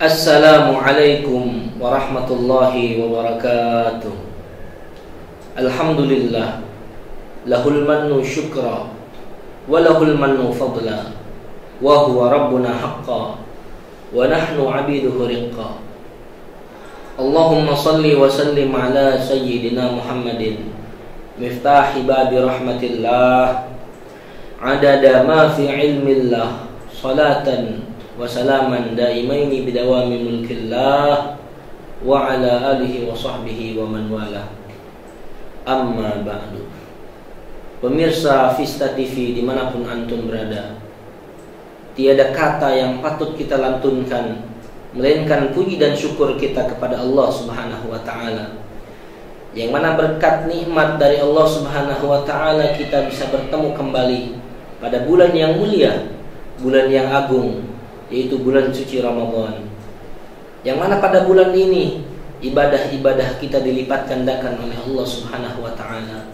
Assalamualaikum warahmatullahi wabarakatuh. Alhamdulillah, lahul mannu syukra wa lahul mannu fadla, wa huwa rabbuna haqqa wa nahnu abiduhu riqqa. Allahumma salli wa sallim ala sayyidina Muhammadin miftahi babi rahmatillah, adada ma fi ilmillah, salatan wa salaman daimaini bidawami mulkillah, wa ala alihi wa sahbihi wa man wala. Amma ba'du. Pemirsa Vista TV dimanapun antum berada, tiada kata yang patut kita lantunkan melainkan puji dan syukur kita kepada Allah Subhanahu wa ta'ala, yang mana berkat nikmat dari Allah Subhanahu wa ta'ala kita bisa bertemu kembali pada bulan yang mulia, bulan yang agung, yaitu bulan suci Ramadan, yang mana pada bulan ini ibadah-ibadah kita dilipat gandakan oleh Allah Subhanahu wa ta'ala.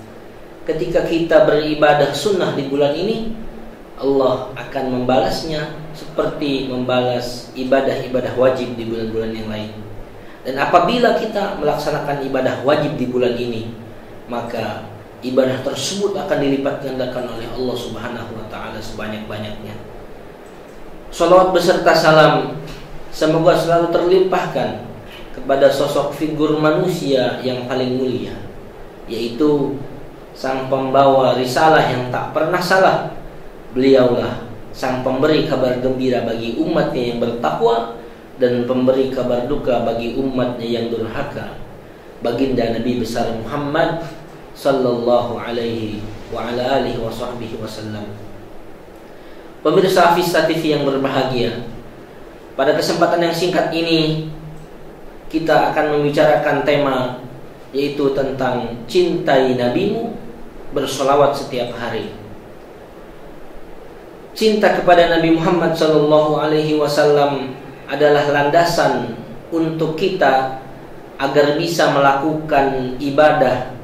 Ketika kita beribadah sunnah di bulan ini, Allah akan membalasnya seperti membalas ibadah-ibadah wajib di bulan-bulan yang lain. Dan apabila kita melaksanakan ibadah wajib di bulan ini, maka ibadah tersebut akan dilipat gandakan oleh Allah Subhanahu wa ta'ala sebanyak-banyaknya. Salawat beserta salam semoga selalu terlimpahkan kepada sosok figur manusia yang paling mulia, yaitu sang pembawa risalah yang tak pernah salah. Beliaulah sang pemberi kabar gembira bagi umatnya yang bertakwa dan pemberi kabar duka bagi umatnya yang durhaka, baginda Nabi besar Muhammad sallallahu alaihi wa ala alihi wa sahbihi wasallam. Pemirsa Vista TV yang berbahagia, pada kesempatan yang singkat ini kita akan membicarakan tema, yaitu tentang cintai nabimu, bersolawat setiap hari. Cinta kepada Nabi Muhammad sallallahu alaihi wasallam adalah landasan untuk kita agar bisa melakukan ibadah,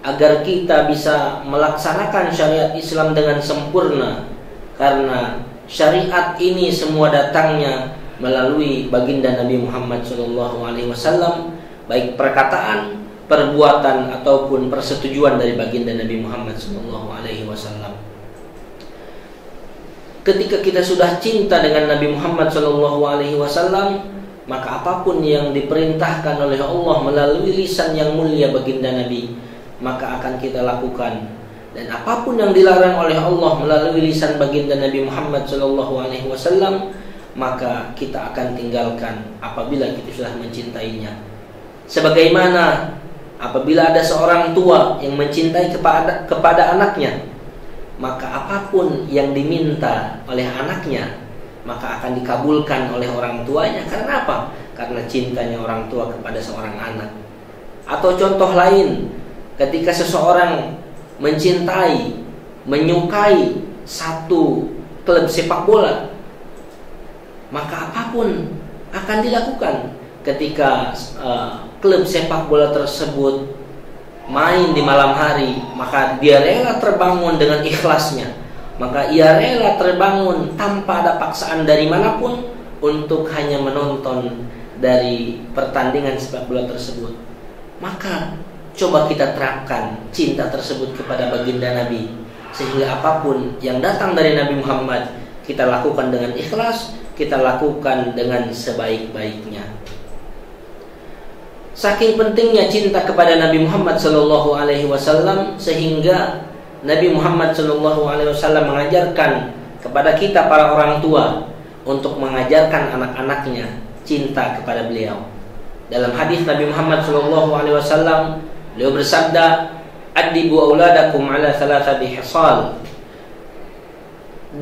agar kita bisa melaksanakan syariat Islam dengan sempurna, karena syariat ini semua datangnya melalui baginda Nabi Muhammad SAW, baik perkataan, perbuatan ataupun persetujuan dari baginda Nabi Muhammad SAW. Ketika kita sudah cinta dengan Nabi Muhammad SAW, maka apapun yang diperintahkan oleh Allah melalui lisan yang mulia baginda Nabi, maka akan kita lakukan. Dan apapun yang dilarang oleh Allah melalui lisan baginda Nabi Muhammad SAW, maka kita akan tinggalkan apabila kita sudah mencintainya. Sebagaimana apabila ada seorang tua yang mencintai kepada anaknya, maka apapun yang diminta oleh anaknya maka akan dikabulkan oleh orang tuanya. Karena apa? Karena cintanya orang tua kepada seorang anak. Atau contoh lain, ketika seseorang mencintai, menyukai satu klub sepak bola, maka apapun akan dilakukan. Ketika klub sepak bola tersebut main di malam hari, maka dia rela terbangun dengan ikhlasnya, maka ia rela terbangun tanpa ada paksaan dari manapun untuk hanya menonton dari pertandingan sepak bola tersebut. Maka coba kita terapkan cinta tersebut kepada baginda Nabi, sehingga apapun yang datang dari Nabi Muhammad kita lakukan dengan ikhlas, kita lakukan dengan sebaik-baiknya. Saking pentingnya cinta kepada Nabi Muhammad SAW, sehingga Nabi Muhammad SAW mengajarkan kepada kita para orang tua untuk mengajarkan anak-anaknya cinta kepada beliau. Dalam hadis Nabi Muhammad SAW, beliau bersabda, "Addibu auladakum ala thalathati hisal."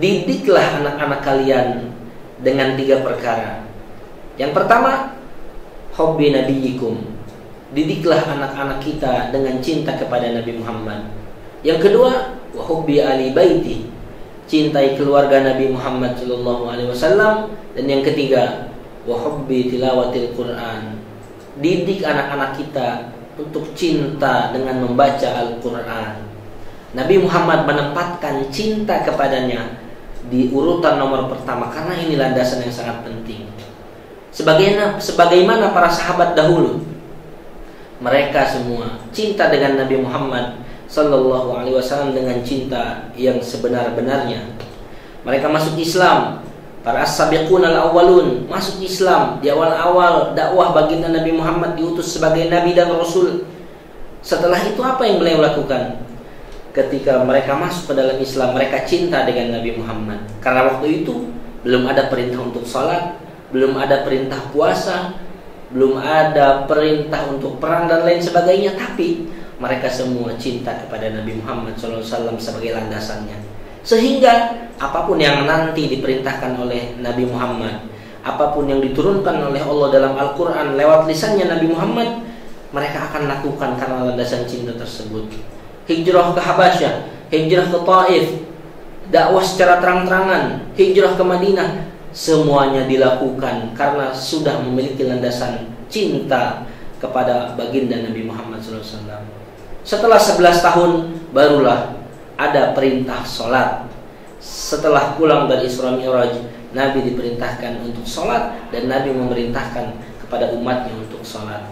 Didiklah anak-anak kalian dengan 3 perkara. Yang pertama, hubbi nabiyikum. Didiklah anak-anak kita dengan cinta kepada Nabi Muhammad. Yang kedua, wa hubbi ali baiti. Cintai keluarga Nabi Muhammad SAW. Dan yang ketiga, wa hubbi tilawatil Quran. Didik anak-anak kita untuk cinta dengan membaca Al-Quran. Nabi Muhammad menempatkan cinta kepadanya di urutan nomor pertama, karena ini landasan yang sangat penting. Sebagaimana para sahabat dahulu, mereka semua cinta dengan Nabi Muhammad sallallahu alaihi wasallam dengan cinta yang sebenar-benarnya. Mereka masuk Islam. Para as-sabiqun al-awwalun masuk Islam di awal-awal dakwah baginda Nabi Muhammad diutus sebagai nabi dan rasul. Setelah itu apa yang beliau lakukan? Ketika mereka masuk ke dalam Islam, mereka cinta dengan Nabi Muhammad. Karena waktu itu belum ada perintah untuk salat, belum ada perintah puasa, belum ada perintah untuk perang dan lain sebagainya, tapi mereka semua cinta kepada Nabi Muhammad SAW sebagai landasannya. Sehingga apapun yang nanti diperintahkan oleh Nabi Muhammad, apapun yang diturunkan oleh Allah dalam Al-Quran lewat lisannya Nabi Muhammad, mereka akan lakukan karena landasan cinta tersebut. Hijrah ke Habasyah, hijrah ke Taif, dakwah secara terang-terangan, hijrah ke Madinah, semuanya dilakukan karena sudah memiliki landasan cinta kepada baginda Nabi Muhammad SAW. Setelah 11 tahun barulah ada perintah sholat. Setelah pulang dari Isra Mi'raj, Nabi diperintahkan untuk sholat dan Nabi memerintahkan kepada umatnya untuk sholat.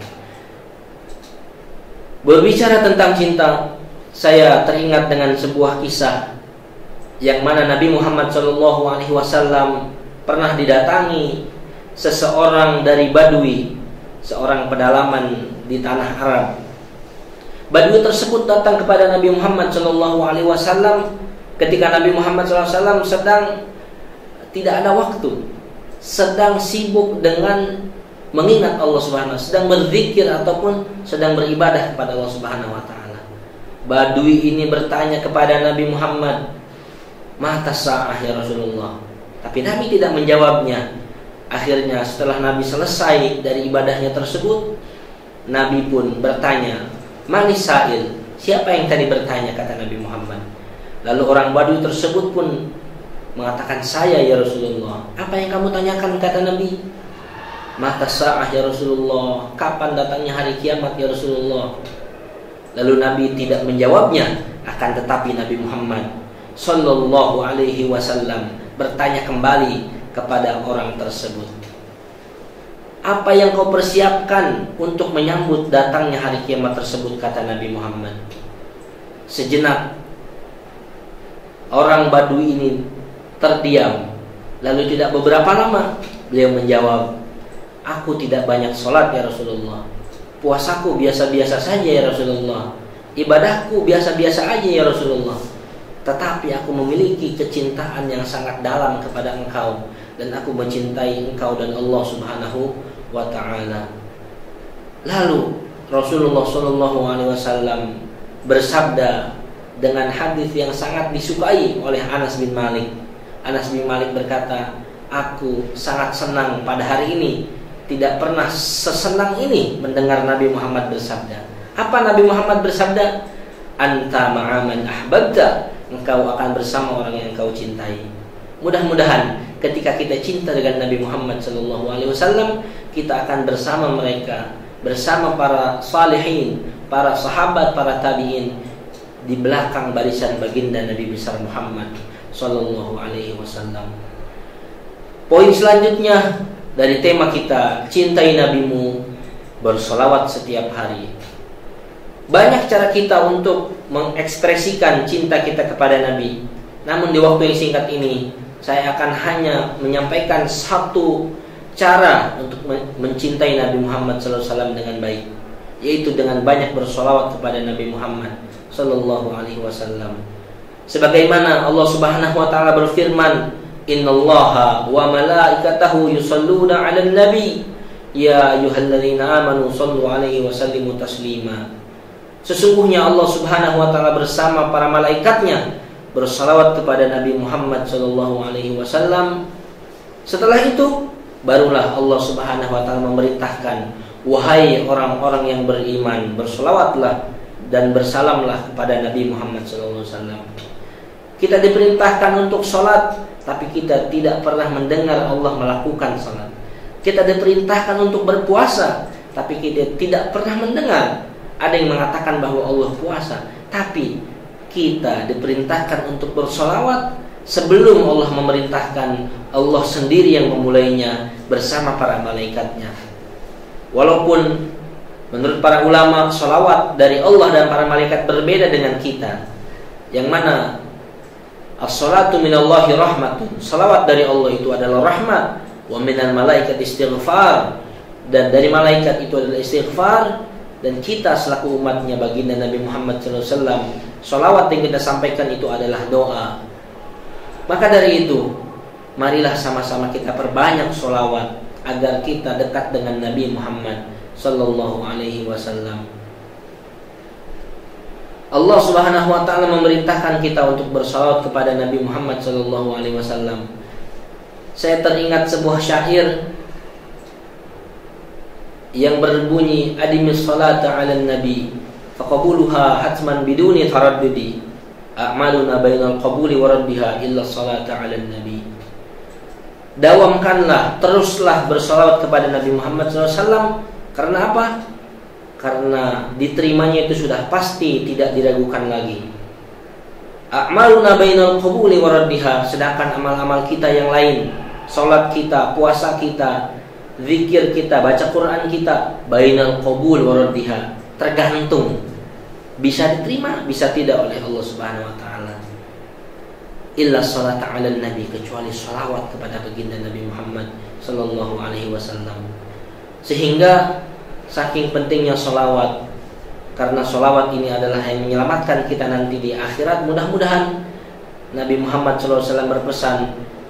Berbicara tentang cinta, saya teringat dengan sebuah kisah yang mana Nabi Muhammad SAW pernah didatangi seseorang dari Badui, seorang pedalaman di tanah Arab. Badui tersebut datang kepada Nabi Muhammad SAW ketika Nabi Muhammad SAW sedang tidak ada waktu, sedang sibuk dengan mengingat Allah Subhanahu, sedang berzikir ataupun sedang beribadah kepada Allah Subhanahu wa taala. Badui ini bertanya kepada Nabi Muhammad, "Mata sa'ah ya Rasulullah?" Tapi Nabi tidak menjawabnya. Akhirnya setelah Nabi selesai dari ibadahnya tersebut, Nabi pun bertanya, "Manis sa'il?" Siapa yang tadi bertanya, kata Nabi Muhammad. Lalu orang Badui tersebut pun mengatakan, "Saya ya Rasulullah." "Apa yang kamu tanyakan?" kata Nabi. "Mata sa'ah ya Rasulullah." "Kapan datangnya hari kiamat ya Rasulullah?" Lalu Nabi tidak menjawabnya, akan tetapi Nabi Muhammad sallallahu alaihi wasallam bertanya kembali kepada orang tersebut, "Apa yang kau persiapkan untuk menyambut datangnya hari kiamat tersebut?" kata Nabi Muhammad. Sejenak orang Badui ini terdiam. Lalu tidak beberapa lama beliau menjawab, "Aku tidak banyak sholat ya Rasulullah. Puasaku biasa-biasa saja ya Rasulullah. Ibadahku biasa-biasa aja ya Rasulullah. Tetapi aku memiliki kecintaan yang sangat dalam kepada engkau, dan aku mencintai engkau dan Allah Subhanahu wa ta'ala." Lalu Rasulullah SAW bersabda dengan hadis yang sangat disukai oleh Anas bin Malik. Anas bin Malik berkata, "Aku sangat senang pada hari ini, tidak pernah sesenang ini mendengar Nabi Muhammad bersabda." Apa Nabi Muhammad bersabda? "Anta ma'aman ahbabta." Engkau akan bersama orang yang engkau cintai. Mudah-mudahan ketika kita cinta dengan Nabi Muhammad SAW, kita akan bersama mereka, bersama para salihin, para sahabat, para tabi'in, di belakang barisan baginda Nabi besar Muhammad SAW. Poin selanjutnya dari tema kita, cintai nabimu, bersolawat setiap hari. Banyak cara kita untuk mengekspresikan cinta kita kepada Nabi. Namun di waktu yang singkat ini, saya akan hanya menyampaikan satu cara untuk mencintai Nabi Muhammad SAW dengan baik, yaitu dengan banyak bersolawat kepada Nabi Muhammad SAW. Sebagaimana Allah Subhanahu wa ta'ala berfirman, "Innallaha wa malaikatahu yusalluna 'alan nabi ya ayyuhalladzina amanu shallu 'alaihi wa sallimu taslima." Sesungguhnya Allah Subhanahu wa ta'ala bersama para malaikatnya bersalawat kepada Nabi Muhammad SAW. Setelah itu barulah Allah Subhanahu wa ta'ala memerintahkan, "Wahai orang-orang yang beriman, bersalawatlah dan bersalamlah kepada Nabi Muhammad SAW." Kita diperintahkan untuk sholat, tapi kita tidak pernah mendengar Allah melakukan sholat. Kita diperintahkan untuk berpuasa, tapi kita tidak pernah mendengar ada yang mengatakan bahwa Allah puasa. Tapi kita diperintahkan untuk bersolawat, sebelum Allah memerintahkan, Allah sendiri yang memulainya bersama para malaikatnya. Walaupun menurut para ulama sholawat dari Allah dan para malaikat berbeda dengan kita, yang mana as-salatu minallahi rahmatun, salawat dari Allah itu adalah rahmat, wa minal malaikat istighfar, dan dari malaikat itu adalah istighfar, dan kita selaku umatnya baginda Nabi Muhammad SAW, salawat yang kita sampaikan itu adalah doa. Maka dari itu, marilah sama-sama kita perbanyak salawat agar kita dekat dengan Nabi Muhammad sallallahu alaihi wasallam. Allah Subhanahu wa taala memerintahkan kita untuk bersalawat kepada Nabi Muhammad sallallahu alaihi wasallam. Saya teringat sebuah syair yang berbunyi, adimis salata 'alan nabi faqabuluha hatman biduni taraddudi, a'maluna bainal qabuli wa raddiha illa salata 'alan nabi. Dawamkanlah, teruslah bersalawat kepada Nabi Muhammad SAW. Karena apa? Karena diterimanya itu sudah pasti, tidak diragukan lagi. A'maluna bainal qabuli wa raddiha, sedangkan amal-amal kita yang lain, salat kita, puasa kita, zikir kita, baca Quran kita, bainal qabul wa raddiha, tergantung bisa diterima, bisa tidak oleh Allah Subhanahu wa taala. Illa salata 'alan nabi, kecuali salawat kepada baginda Nabi Muhammad sallallahu alaihi wasallam. Sehingga saking pentingnya salawat, karena salawat ini adalah yang menyelamatkan kita nanti di akhirat. Mudah-mudahan Nabi Muhammad sallallahu alaihi wasallam berpesan,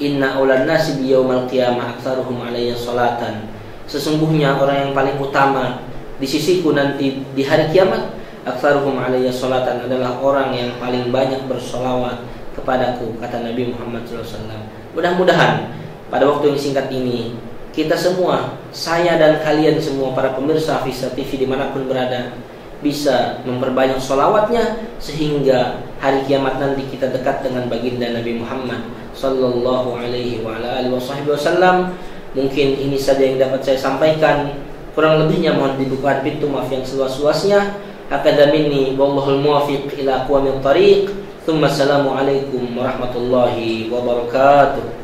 inna aulan nasi bi yaumal qiyamah aktsaruhum alayya salatan. Sesungguhnya orang yang paling utama di sisiku nanti di hari kiamat, aktsaruhum alayya salatan, adalah orang yang paling banyak bersolawat kepadaku, kata Nabi Muhammad SAW. Mudah-mudahan pada waktu yang singkat ini kita semua, saya dan kalian semua para pemirsa Visa TV dimanapun berada, bisa memperbanyak solawatnya sehingga hari kiamat nanti kita dekat dengan baginda Nabi Muhammad sallallahu alaihi wa ala alihi wasallam. Mungkin ini saja yang dapat saya sampaikan. Kurang lebihnya mohon dibukakan pintu maaf yang seluas-luasnya. Hakadha minni wallahul muwaffiq ila aqwamit thariq. Tsumma assalamu alaikum warahmatullahi wabarakatuh.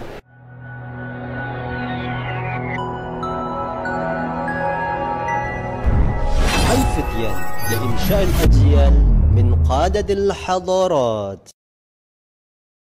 الفتيان لإنشاء الأجيال من قادة الحضارات.